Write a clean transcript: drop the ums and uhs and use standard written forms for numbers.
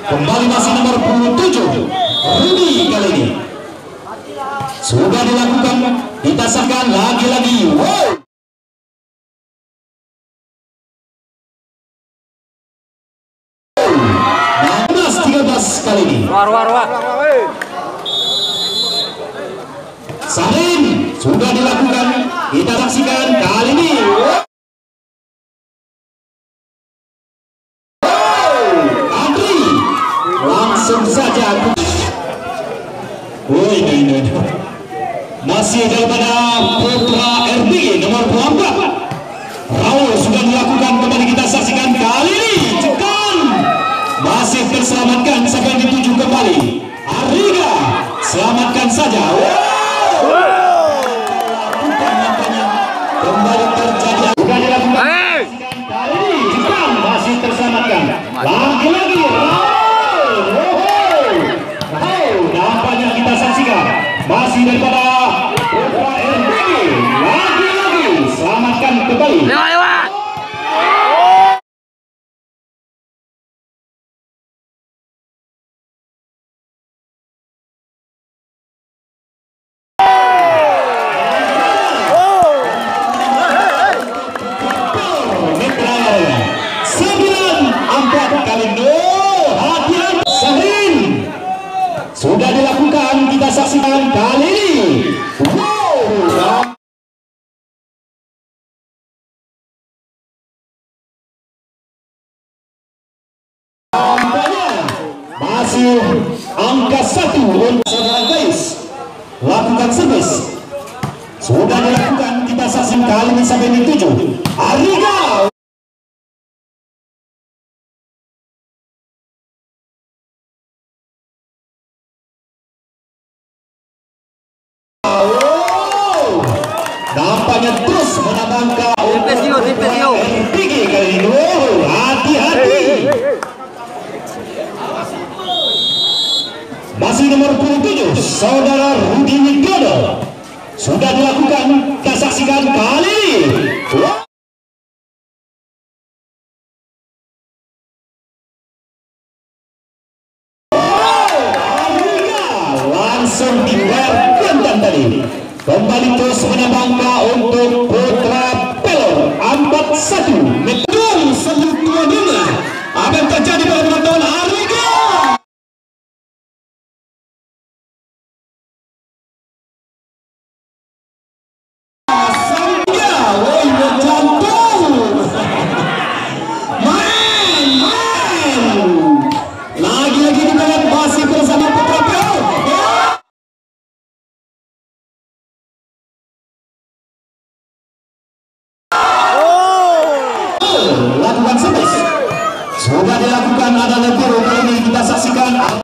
Kembali masih nomor 7 Rudi kali ini. Sudah dilakukan, ditasakan lagi-lagi. Wow. Nah, 13 kali ini. Sarin sudah dilakukan, kita saksikan kali ini. Andri langsung saja. Ini masih daripada Putra RB nomor 24. Raul sudah dilakukan, kembali kita saksikan kali ini. Cekan masih terselamatkan sampai dituju kembali. Ariga selamatkan saja. Kembali terjadi, sudah dilakukan kali ini. Cekan masih terselamatkan lagi-lagi. Nampaknya kita saksikan masih daripada Putra RBG lagi-lagi selamatkan kembali. Sudah dilakukan, kita saksikan kali ini. Wow. Nampaknya masih angka 1 untuk saudara guys. Lakukan servis. Sudah dilakukan, kita saksikan kali ini sampai dituju. Ariga. Nampaknya terus menambah angka tinggi kali ini. Hati-hati. Masih nomor 27 saudara Rudi Widodo. Sudah dilakukan, kita saksikan kali ini. Langsung dibayarkan tadi. Kembali terus menambah angka untuk Putra Pelor 41. Betul seluruh dunia. Apa yang terjadi pada teman-teman Ariga? Sangga, woi berjantung. Main. Lagi-lagi kita lihat masih bersama Putra Pelor. Lakukan servis. Sudah dilakukan, ada lebih kali ini kita saksikan.